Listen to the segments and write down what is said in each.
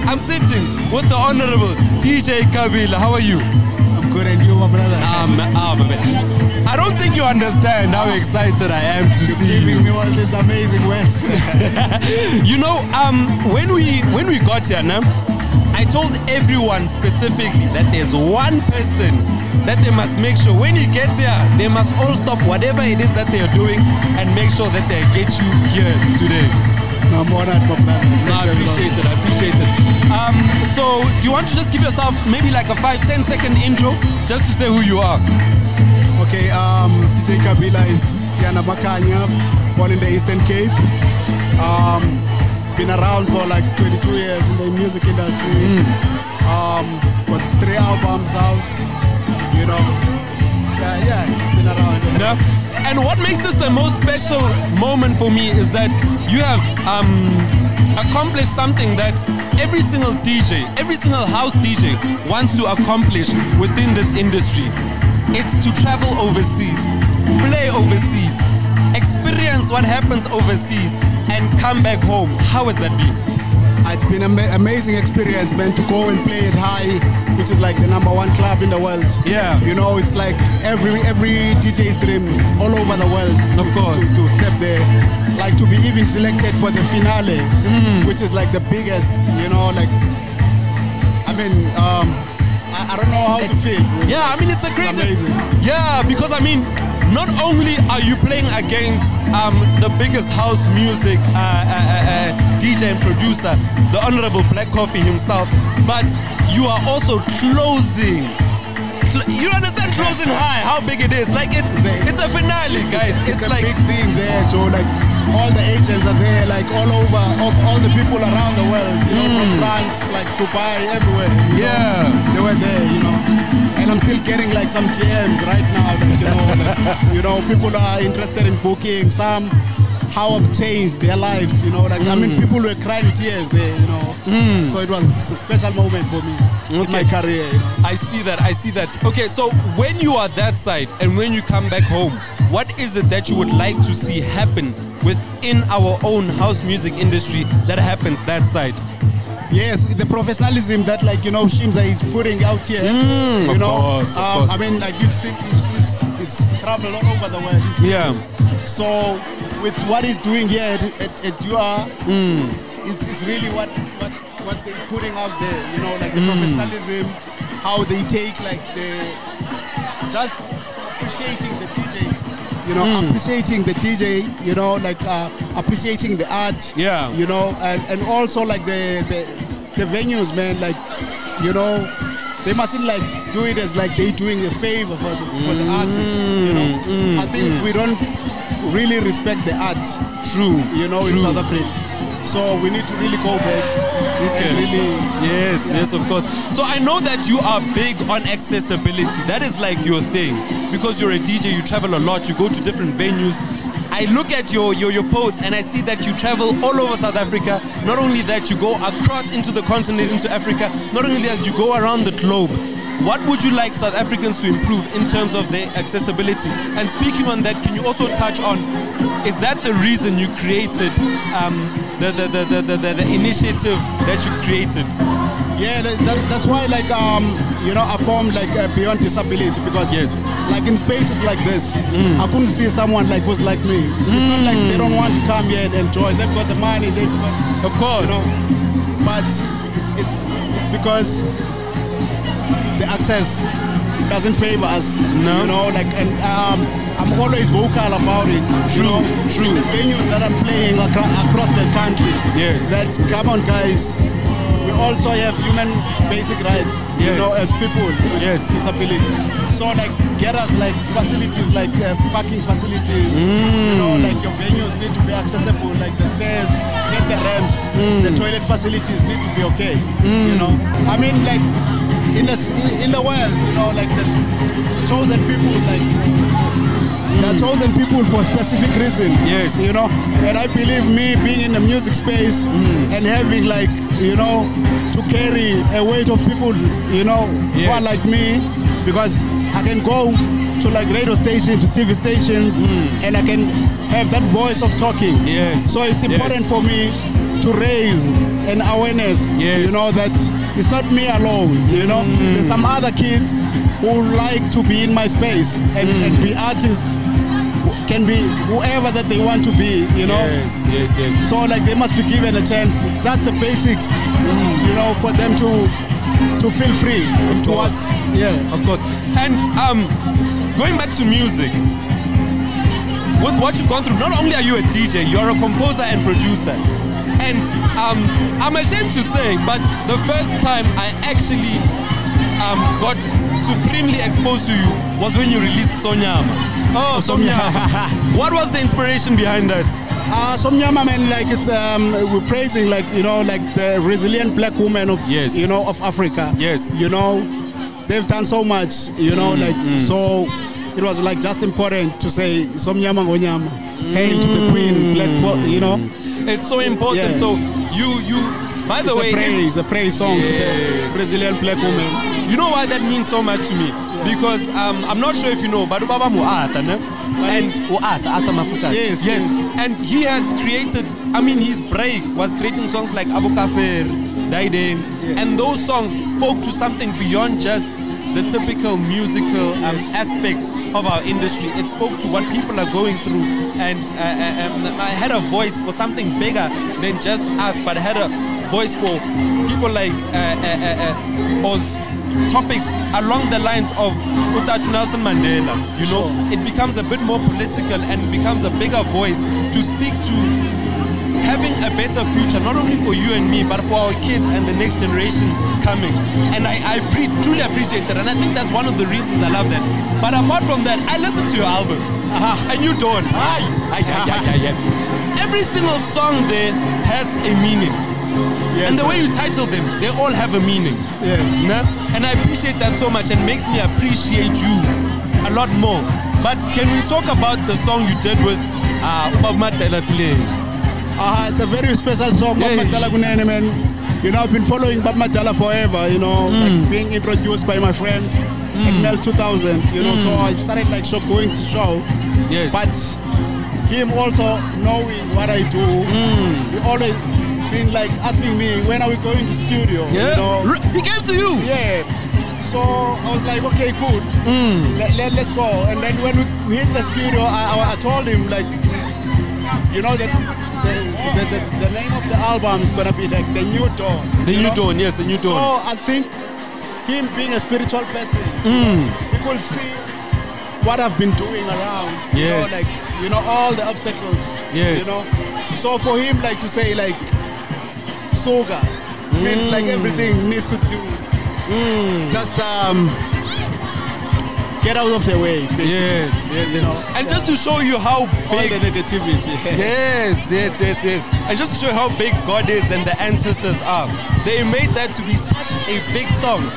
I'm sitting with the Honorable DJ Kabila. How are you? I'm good, and you, my brother? I don't think you understand how excited I am to see you. Giving me all these amazing words. You know, when we got here, I told everyone specifically that there's one person that they must make sure when he gets here, they must all stop whatever it is that they are doing and make sure that they get you here today. No, I'm honored, my brother. No, I appreciate it. So, do you want to just give yourself maybe like a 5-10 second intro just to say who you are? Okay, DJ Kabila is Siana Makanya, born in the Eastern Cape. Been around for like 22 years in the music industry. Got 3 albums out, you know. Yeah, been around. Yeah. And what makes this the most special moment for me is that you have accomplished something that every single DJ, every single house DJ wants to accomplish within this industry. It's to travel overseas, play overseas, experience what happens overseas, and come back home. How has that been? It's been an amazing experience, man, to go and play at High, which is like the #1 club in the world. Yeah. You know, it's like every DJ's dream all over the world. Of course. To step there. Like to be even selected for the finale, which is like the biggest, you know, like, I mean, I don't know how to feel. Yeah, I mean, it's the craziest. Amazing. Yeah, because I mean, not only are you playing against the biggest house music DJ and producer, the Honorable Black Coffee himself, but you are also closing. You understand closing High, how big it is? Like it's a finale, guys. It's a like big thing there, Joe. Like all the agents are there, like all over, all the people around the world, you know, from France, like Dubai, everywhere. You know, they were there, you know. And I'm still getting like some DMs right now, like, you know, people are interested in booking. Some how have changed their lives, you know. Like I mean, people were crying tears there, you know. So it was a special moment for me in my career. You know? I see that. Okay, so when you are that side and when you come back home, what is it that you would like to see happen within our own house music industry that happens that side? Yes, the professionalism that, like, you know, Shimza is putting out here. You of know, course. I mean, like you've seen, it's traveled all over the world. Yeah. So with what he's doing here at UR, it's really what they're putting out there. You know, like the professionalism, how they take like just appreciating the DJ. You know, appreciating the DJ, you know, like appreciating the art, you know, and also like the venues, man, like, you know, they mustn't like do it as like they doing a favor for the artists, you know. I think we don't really respect the art, you know, in South Africa. So we need to really go back and really... Yes, of course. So I know that you are big on accessibility. That is like your thing. Because you're a DJ, you travel a lot, you go to different venues. I look at your posts and I see that you travel all over South Africa. Not only that, you go across into the continent, into Africa. Not only that, you go around the globe. What would you like South Africans to improve in terms of their accessibility? And speaking on that, can you also touch on, is that the reason you created the initiative that you created? Yeah, that's why, like, you know, I formed like Beyond Disability, because like in spaces like this, I couldn't see someone like who's like me. It's not like they don't want to come here and enjoy. They've got the money, they've got, of course, you know, but it's because the access doesn't favor us. You know, like, and I'm always vocal about it. True. The venues that I'm playing across the country. That, come on, guys. We also have human basic rights, you know, as people with disability. So, like, get us like facilities, like parking facilities. You know, like your venues need to be accessible, like the stairs, get the ramps, the toilet facilities need to be okay. You know, I mean, like in the world, you know, like there's chosen people, like they're chosen people for specific reasons. You know, and I believe me being in the music space and having like, you know, to carry a weight of people, you know, who are like me, because I can go to like radio stations, to TV stations, and I can have that voice of talking. So it's important for me to raise an awareness, you know, that it's not me alone, you know. There's some other kids who like to be in my space and be artists, can be whoever that they want to be, you know. Yes. So like they must be given a chance, just the basics, you know, for them to feel free towards, of course. And going back to music, with what you've gone through, not only are you a DJ, you're a composer and producer. And I'm ashamed to say, but the first time I actually got supremely exposed to you was when you released Sonyama. Oh, Sonyama. What was the inspiration behind that? Sonyama, man, like it's we're praising, like, you know, like the resilient black women of you know, of Africa. You know, they've done so much, you know, so it was like just important to say Somnyama Ngonyama, hail to the queen, black, you know. It's so important. So you by the way, it's a praise song to the Brazilian black woman. You know why that means so much to me? Because I'm not sure if you know, but Baba Muata, and Ata Mafuta. Yes. And he has created, I mean, his break was creating songs like Abu Kafir, Daide, and those songs spoke to something beyond just the typical musical aspect of our industry. It spoke to what people are going through, and I had a voice for something bigger than just us, but I had a voice for people like topics along the lines of Utatu Nelson Mandela. You know, it becomes a bit more political and becomes a bigger voice to speak to having a better future, not only for you and me, but for our kids and the next generation coming. And I truly appreciate that, and I think that's one of the reasons I love that. But apart from that, I listened to your album, and you don't. Every single song there has a meaning. And the way you title them, they all have a meaning. And I appreciate that so much, and makes me appreciate you a lot more. But can we talk about the song you did with Bob Matela Kule? It's a very special song, Bob Matela Kunene, man. You know, I've been following Bob Matela forever, you know, like being introduced by my friends in Mel 2000, you know, so I started like going to show. But him also knowing what I do, he always been like asking me, when are we going to studio? You know? He came to you? So I was like, okay, cool, let's go. And then when we hit the studio, I told him, like, you know, that the name of the album is gonna be like The New Dawn. The New Dawn, yes, The New Dawn. So I think him being a spiritual person, he could see what I've been doing around. You know, like, you know, all the obstacles. You know. So for him, like, to say like Soga means like everything needs to do. Just get out of the way, basically. You know? And just to show you how big all the negativity. And just to show you how big God is and the ancestors are, they made that to be such a big song.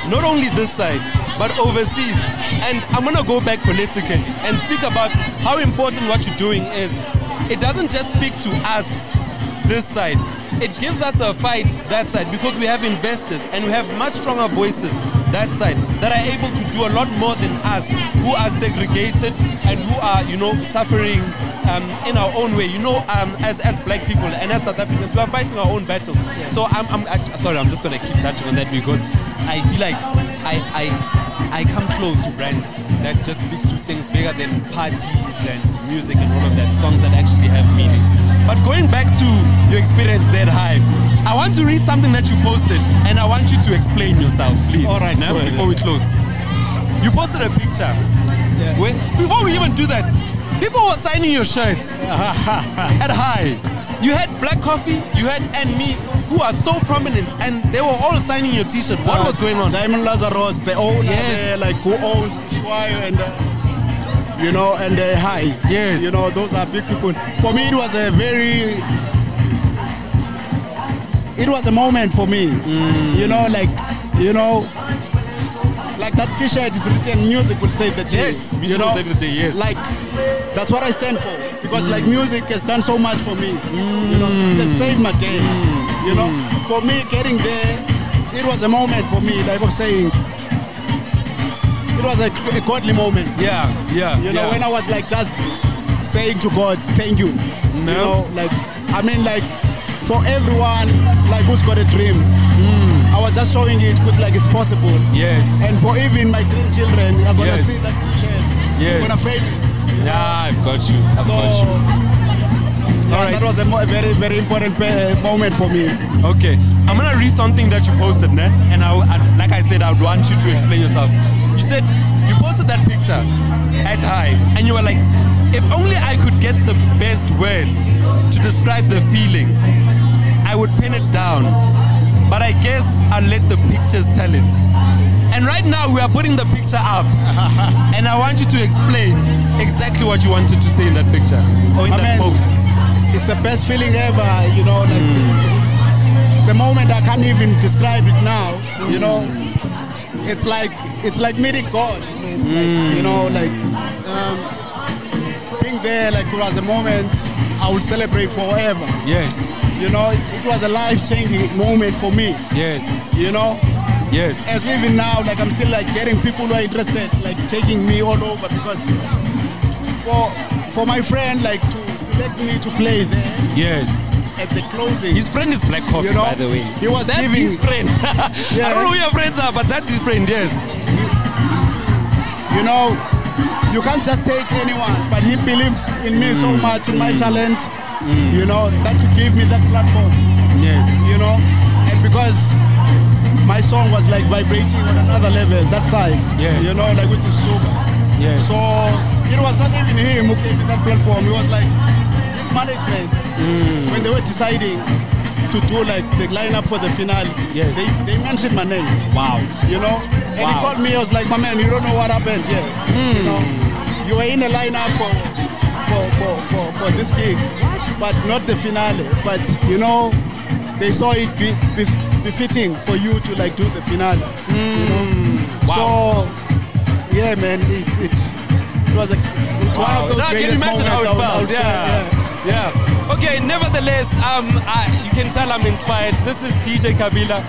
Not only this side, but overseas. And I'm gonna go back politically and speak about how important what you're doing is. It doesn't just speak to us this side. It gives us a fight that side, because we have investors and we have much stronger voices that side that are able to do a lot more than us, who are segregated and who are, you know, suffering in our own way. You know, as black people and as South Africans, we are fighting our own battles. So sorry, I'm just gonna keep touching on that, because I feel like I come close to brands that just speak to things bigger than parties and music and all of that, songs that actually have meaning. But going back to your experience that high, I want to read something that you posted, and I want you to explain yourself, please. All right, now, before we close. You posted a picture. Where, before we even do that, people were signing your shirts at High. You had Black Coffee, you had and me, who are so prominent, and they were all signing your t-shirt. What was going on? Diamond Lazarus, the owner there, like, who owns Shwayo and you know, and High. You know, those are big people. For me, it was a moment for me. You know, like, you know, like that t-shirt is written, music will save the day. Music will save the day, Like, that's what I stand for. Because like music has done so much for me. You know, it has saved my day. You know, for me getting there, it was a moment for me, like of saying, it was a godly moment. You know, when I was like just saying to God, thank you. You know, like, I mean, like, for everyone like who's got a dream. I was just showing it with like it's possible. Yes. And for even my grandchildren, I'm gonna Yes. see that T-shirt. Yes. I'm gonna frame it. Yeah, I've got you. I've got you. Yeah, that was a very, very important moment for me. Okay, I'm gonna read something that you posted, ne? And like I said, I would want you to explain yourself. You said you posted that picture at high, and you were like, if only I could get the best words to describe the feeling, I would pen it down. But I guess I'll let the pictures tell it. And right now we are putting the picture up, and I want you to explain exactly what you wanted to say in that picture or in that post. It's the best feeling ever, you know. Like it's the moment I can't even describe it now. You know, it's like meeting God. Like, you know, like being there. Like it was a moment I will celebrate forever. Yes. You know, it was a life-changing moment for me. Yes. You know. Yes. As even now, like I'm still like getting people who are interested, like taking me all over because for my friend like to select me to play there. Yes. At the closing. His friend is Black Coffee, you know, by the way. That's his friend. Yeah. I don't know who your friends are, but that's his friend. Yes. You know, you can't just take anyone, but he believed in me so much, in my talent. You know, that to give me that platform. Yes. You know, and because my song was like vibrating on another level, that side. Yes. You know, like which is super. Yes. So it was not even him who gave me that platform. It was like his management when they were deciding to do like the lineup for the finale. Yes. They mentioned my name. Wow. You know, and he called me. I was like, my man, you don't know what happened here. You know, you were in the lineup for this gig, but not the finale. But you know, they saw it befitting for you to like do the finale. You know, so yeah, man, it's one of those greatest moments. Can you imagine how it felt? Yeah. Okay, nevertheless, you can tell I'm inspired. This is DJ Kabila.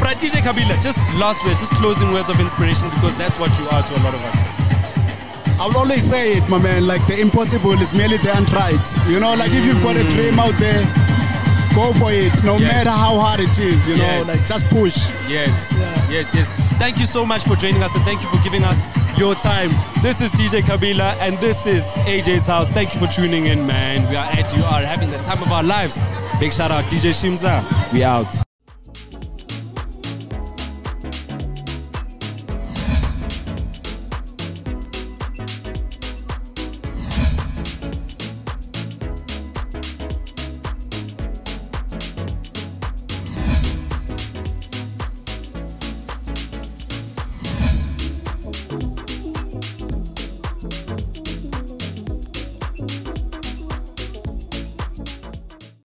But DJ Kabila, just last words, just closing words of inspiration, because that's what you are to a lot of us. I'll always say it, my man, like the impossible is merely the untried. You know, like if you've got a dream out there, go for it, no matter how hard it is, you know, like just push. Yes, yes. Thank you so much for joining us, and thank you for giving us your time. This is DJ Kabila, and this is AJ's House. Thank you for tuning in, man. We are at UR having the time of our lives. Big shout out, DJ Shimza. We out.